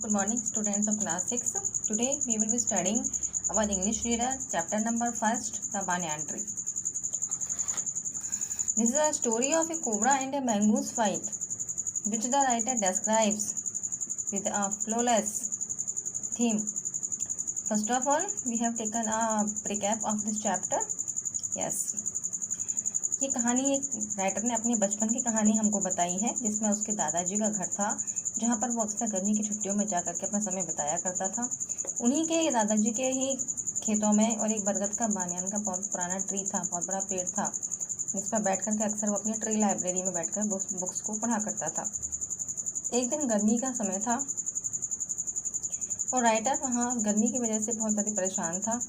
Good morning, students of class 6. Today we will be studying our English reader, chapter number 1, the Banyan Tree. This is a story of a cobra and a mongoose fight, which the writer describes with a flawless theme. First of all, we have taken a recap of this chapter. Yes. ये कहानी एक writer ने अपने बचपन की कहानी हमको बताई है, जिसमें उसके दादाजी का घर था, जहाँ पर वो अक्सर गर्मी की छुट्टियों में जाकर के अपना समय बिताया करता था। उन्हीं के दादाजी के ही खेतों में और एक बरगद का बानियान का बहुत पुराना ट्री था, बहुत बड़ा पेड़ था, जिस पर बैठ कर के अक्सर वो अपनी ट्री लाइब्रेरी में बैठकर बुक्स को पढ़ा करता था। एक दिन गर्मी का समय था और राइटर वहाँ गर्मी की वजह से बहुत ज़्यादा परेशान था।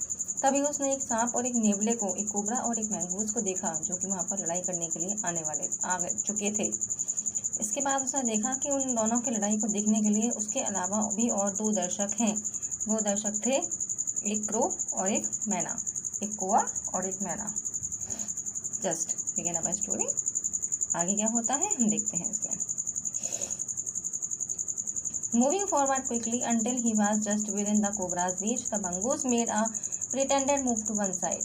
तभी उसने एक सांप और एक नेवले को, एक कोबरा और एक मैंगूस को देखा, जो कि वहाँ पर लड़ाई करने के लिए आ चुके थे। इसके बाद उसने देखा कि उन दोनों की लड़ाई को देखने के लिए उसके अलावा भी और दो दर्शक हैं। वो दर्शक थे एक क्रो और एक मैना, एक कौवा और एक मैना। Just begin our story. आगे क्या होता है हम देखते हैं इसमें। Moving forward quickly until he was just within the cobra's reach, the mongoose made a pretended move to one side.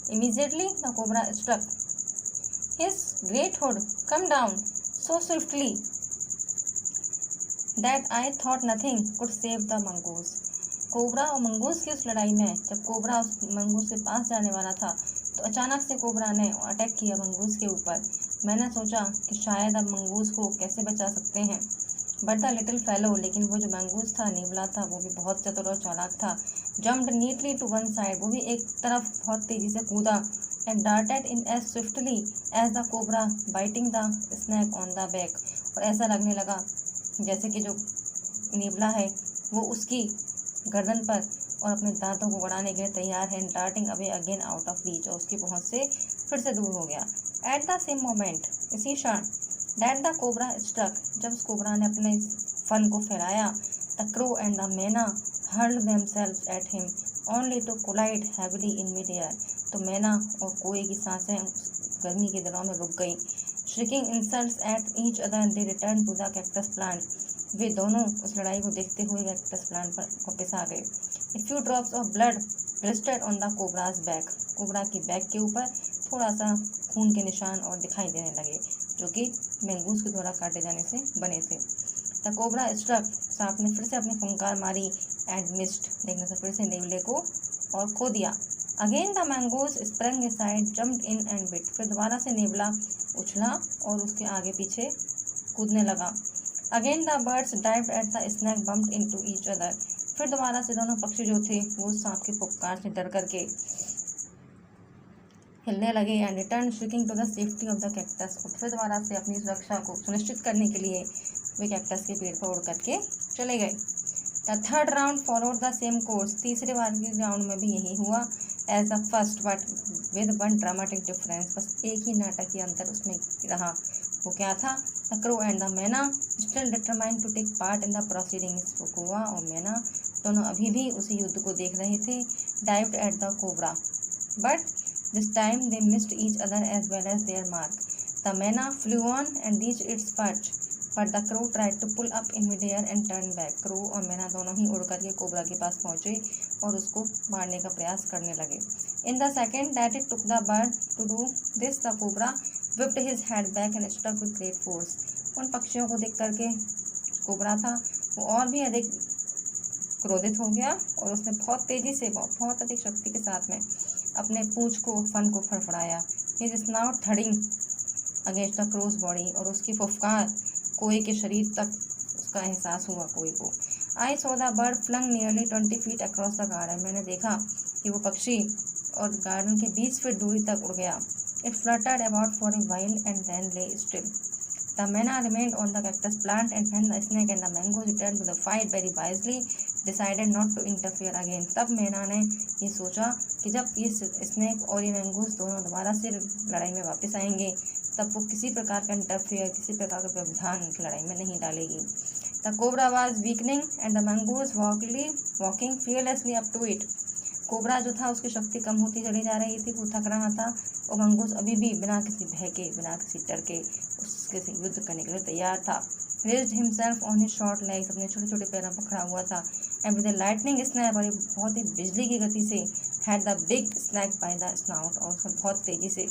Immediately, the cobra struck his great hood, come down so swiftly that I thought nothing could save the mongoose. Cobra और mongoose की उस लड़ाई में जब cobra उस mongoose के पास जाने वाला था, तो अचानक से कोबरा ने अटैक किया मंगूस के ऊपर। मैंने सोचा कि शायद अब मंगूस को कैसे बचा सकते हैं, बट द लिटिल फेलो, लेकिन वो जो मंगूस था, नेवला था, वो भी बहुत चतुर और चालाक था। Jumped neatly to one side, वो भी एक तरफ बहुत तेजी से कूदा। And darted in as swiftly as the cobra biting the snake on the back, और ऐसा लगने लगा जैसे कि जो नेवला है वो उसकी गर्दन पर और अपने दांतों को गड़ाने के लिए तैयार है। Darting away again out of reach, और उसकी पहुंच से फिर से दूर हो गया। एट द सेम मोमेंट, इसी क्षण, दैट द कोबरा स्ट्रक, जब उस कोबरा ने अपने फन को फैलाया, the crow and the myna hurled themselves at him only to collide heavily in mid air, तो मैना और कोए की सांसें गर्मी के दिनों में रुक गई। Shrieking insults at each other, they return to the cactus plant, वे दोनों उस लड़ाई को देखते हुए कैक्टस प्लांट पर वापस आ गए। A few drops of blood blistered on the cobras back, cobra की बैक के ऊपर थोड़ा सा खून के निशान और दिखाई देने लगे, जो कि मंगूस के द्वारा काटे जाने से बने थे। द कोबरा स्ट्रक, सांप ने फिर से अपनी फुंकार मारी। एंड मिस्ड, देखने से फिर से नेवले को और खो दिया। Again the mongoose sprung aside, jumped in and bit, फिर दोबारा से नेवला उछला और उसके आगे पीछे कूदने लगा। Again the birds dived at the snake, bumped into each other, फिर दोबारा से दोनों पक्षी जो थे वो सांप के फुफकार से डर करके हिलने लगे। And return shrieking to the safety of the cactus, और फिर दोबारा से अपनी सुरक्षा को सुनिश्चित करने के लिए वे कैक्टस के पेड़ पर उड़ करके चले गए। The third round followed the same course, तीसरे बार के राउंड में भी यही हुआ as the first, but with one dramatic difference, बस एक ही नाटकीय अंतर उसमें रहा। वो क्या था? The crow and the myna still determined to take part in the proceedings, वो कौवा और मैना दोनों अभी भी उसी युद्ध को देख रहे थे। Dived at the cobra, but this time they missed each other as well as their mark. The मैना flew on and reached its perch, but the crow tried to pull up in midair and turn back. Crow और मैना दोनों ही उड़ करके cobra के पास पहुंचे और उसको मारने का प्रयास करने लगे। In the second that it took the bird to do this, the cobra whipped his head back and struck with great force. उन पक्षियों को देख करके कोबरा था वो और भी अधिक क्रोधित हो गया और उसने बहुत तेजी से, बहुत अधिक शक्ति के साथ में अपने पूंछ को, फन को फड़फड़ाया। His snout thudding against the crow's body, और उसकी फुफकार कोए के शरीर तक उसका एहसास हुआ कोए को। I saw the bird flung nearly 20 feet across the garden, मैंने देखा कि वो पक्षी और गार्डन के 20 फीट दूरी तक उड़ गया। It fluttered about for a while and then lay still. The myna remained on the cactus plant and when the snake and the mongoose return to the fight very wisely decided not to interfere again. तब मैना ने ये सोचा कि जब ये snake और ये मैंगूस दोनों दोबारा से लड़ाई में वापस आएंगे, तब वो किसी प्रकार का इंटरफेयर, किसी प्रकार का व्यवधान लड़ाई में नहीं डालेगी। The cobra was weakening and the mongoose walking fearlessly up to it. Cobra जो था उसकी शक्ति कम होती चली जा रही थी, वो थक रहा था, और मंगूस अभी भी बिना किसी भय के, बिना किसी डर के उसके से युद्ध करने के लिए तैयार था। Raised himself on his short legs, अपने छोटे छोटे पैरों पर खड़ा हुआ था। एंड विद लाइटनिंग स्नैप, और बहुत ही बिजली की गति से, had the big snake by the snout, और उसने बहुत तेजी से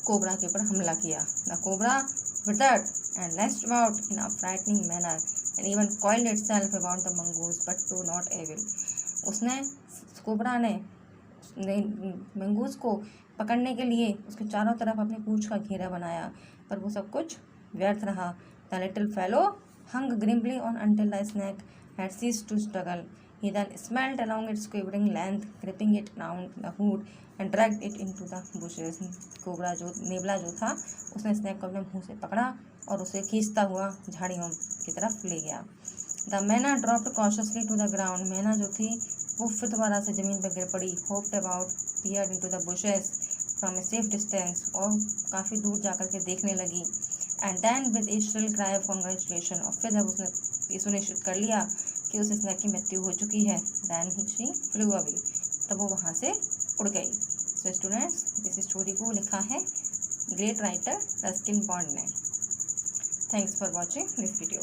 कोबरा के ऊपर हमला किया। The cobra withered and lashed about in a frightening manner and even coiled itself about the mongoose but to not avail. उसने कोबरा ने मंगूस को पकड़ने के लिए उसके चारों तरफ अपनी पूंछ का घेरा बनाया, पर वो सब कुछ व्यर्थ रहा। The little fellow hung grimly on until the snake had ceased to struggle. He then smelled along its quivering length, gripping it round the hood and dragged it into the bushes. Cobra जो नेवला जो था, उसने snack को अपने मुंह से पकड़ा और उसे खींचता हुआ झाड़ियों की तरफ ले गया। The myna dropped cautiously to the ground, मैना जो थी वो फिर दोबारा से जमीन पर गिर पड़ी। Hopped about, peered into the bushes from a safe distance, और काफ़ी दूर जाकर के देखने लगी। And then with a shrill cry of congratulation, और फिर जब उसने ये सुनिश्चित कर लिया कि उस स्नैक की मृत्यु हो चुकी है, देन शी फ्लू अवे, तब वो वहाँ से उड़ गई। सो स्टूडेंट्स, इस स्टोरी को लिखा है ग्रेट राइटर रस्किन बॉन्ड ने। Thanks for watching this video.